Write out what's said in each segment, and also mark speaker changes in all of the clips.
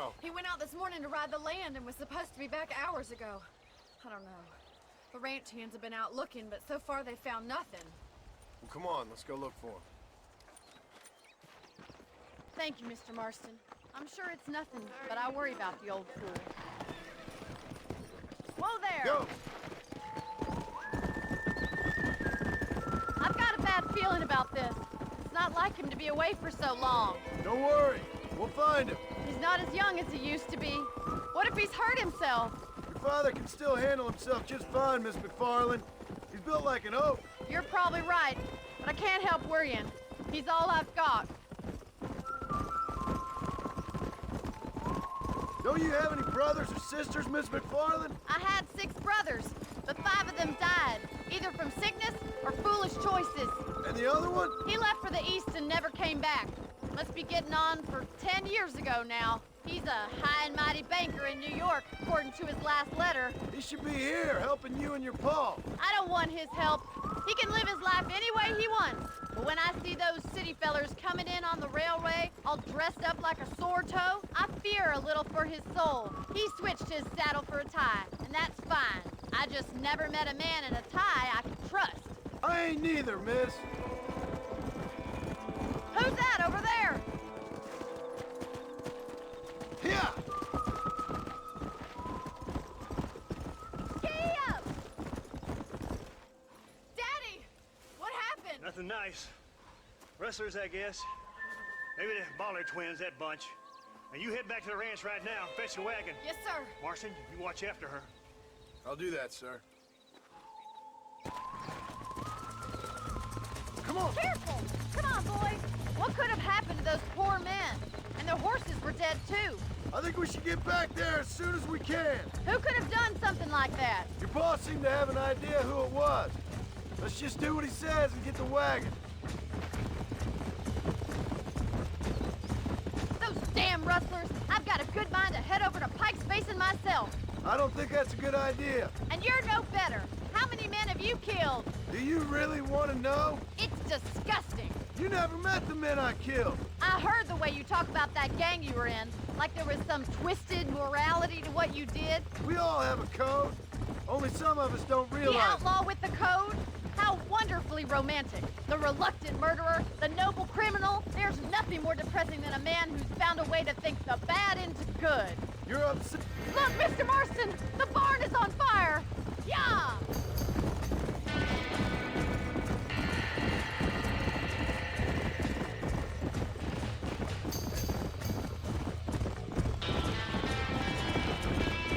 Speaker 1: tomorrow?
Speaker 2: He went out this morning to ride the land and was supposed to be back hours ago. I don't know. The ranch hands have been out looking, but so far they found nothing.
Speaker 1: Well, come on, let's go look for him.
Speaker 2: Thank you, Mr. Marston. I'm sure it's nothing, but I worry about the old fool. Whoa there!
Speaker 1: Go!
Speaker 2: I've got a bad feeling about this. It's not like him to be away for so long.
Speaker 1: Don't worry, we'll find him.
Speaker 2: He's not as young as he used to be. What if he's hurt himself?
Speaker 1: Your father can still handle himself just fine, Miss MacFarlane. He's built like an oak.
Speaker 2: You're probably right, but I can't help worrying. He's all I've got.
Speaker 1: Don't you have any brothers or sisters, Miss MacFarlane?
Speaker 2: I had 6 brothers, but 5 of them died, either from sickness or foolish choices.
Speaker 1: And the other one?
Speaker 2: He left for the east and never came back. Must be getting on for 10 years ago now. He's a high and mighty banker in New York, according to his last letter.
Speaker 1: He should be here, helping you and your pa.
Speaker 2: I don't want his help. He can live his life any way he wants. But when I see those city fellers coming in on the railway, all dressed up like a sore toe, I fear a little for his soul. He switched his saddle for a tie, and that's fine. I just never met a man in a tie I could trust.
Speaker 1: I ain't neither, miss.
Speaker 2: Who's that over there?
Speaker 1: Yeah!
Speaker 2: Giddy up! Daddy! What happened?
Speaker 3: Nothing nice. Rustlers, I guess. Maybe the Bollard twins, that bunch. And you head back to the ranch right now. Fetch the wagon.
Speaker 2: Yes, sir.
Speaker 3: Marston, you watch after her.
Speaker 1: I'll do that, sir. Come on!
Speaker 2: Careful! Come on, boys! What could have happened to those poor men? And their horses were dead, too.
Speaker 1: I think we should get back there as soon as we can.
Speaker 2: Who could have done something like that?
Speaker 1: Your boss seemed to have an idea who it was. Let's just do what he says and get the wagon.
Speaker 2: Those damn rustlers! I've got a good mind to head over to Pike's Basin myself.
Speaker 1: I don't think that's a good idea.
Speaker 2: And you're no better. How many men have you killed?
Speaker 1: Do you really want to know?
Speaker 2: It's disgusting.
Speaker 1: You never met the men I killed.
Speaker 2: I heard the way you talk about that gang you were in, like there was some twisted morality to what you did.
Speaker 1: We all have a code. Only some of us don't realize.
Speaker 2: The outlaw with the code? How wonderfully romantic. The reluctant murderer, the noble criminal. There's nothing more depressing than a man who's found a way to think the bad into good.
Speaker 1: You're upset.
Speaker 2: Look, Mr. Marston! The barn is on fire! Yeah!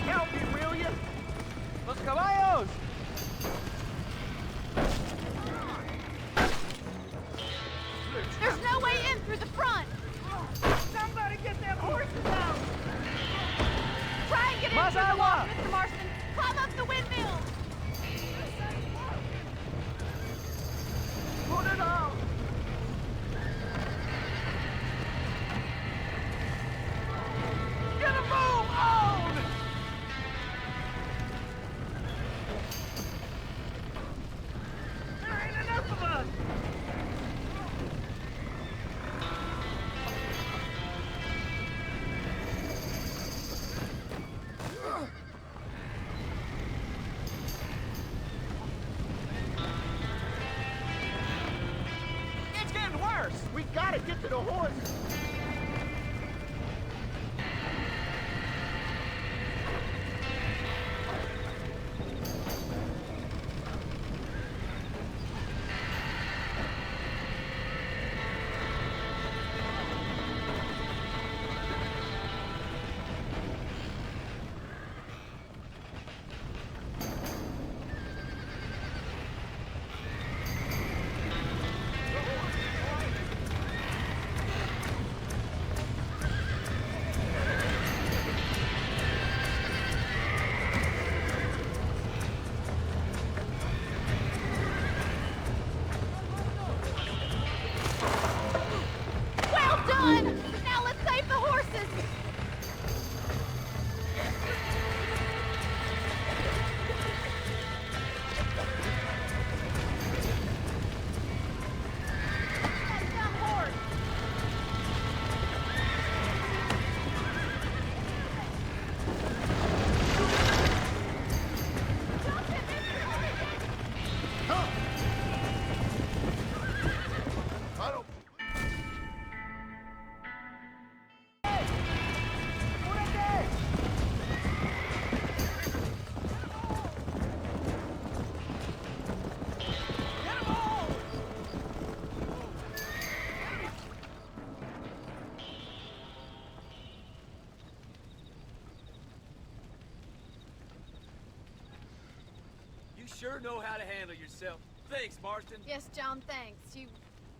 Speaker 4: Help me, will you? Los caballos!
Speaker 2: There's no way in through the front!
Speaker 4: Somebody get them horses out!
Speaker 2: Try and get in
Speaker 4: Más
Speaker 2: through the
Speaker 4: agua!
Speaker 2: wall, Mr. Marston! Climb up the windmill!
Speaker 4: Put it out! Get a move on! There ain't enough of us! It's getting worse! We gotta get to the horses!
Speaker 5: You sure know how to handle yourself. Thanks, Marston.
Speaker 2: Yes, John, thanks.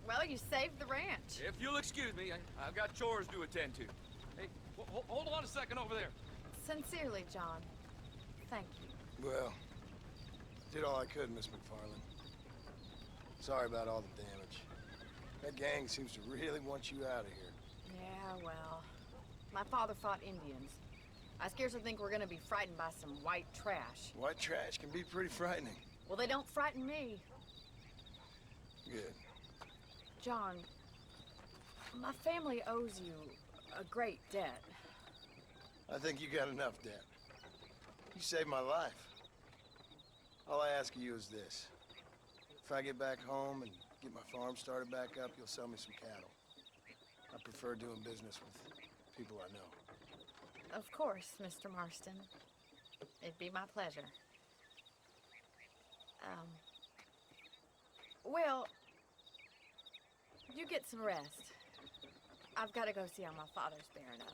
Speaker 2: Well, you saved the ranch.
Speaker 5: If you'll excuse me, I've got chores to attend to. Hey, hold on a second over there.
Speaker 2: Sincerely, John. Thank you.
Speaker 1: Well, did all I could, Miss MacFarlane. Sorry about all the damage. That gang seems to really want you out of here.
Speaker 2: Yeah, well, my father fought Indians. I scarcely think we're gonna be frightened by some white trash.
Speaker 1: White trash can be pretty frightening.
Speaker 2: Well, they don't frighten me.
Speaker 1: Good.
Speaker 2: John, my family owes you a great debt.
Speaker 1: I think you got enough debt. You saved my life. All I ask of you is this. If I get back home and get my farm started back up, you'll sell me some cattle. I prefer doing business with people I know.
Speaker 2: Of course, Mr. Marston. It'd be my pleasure. Well, you get some rest. I've got to go see how my father's bearing up.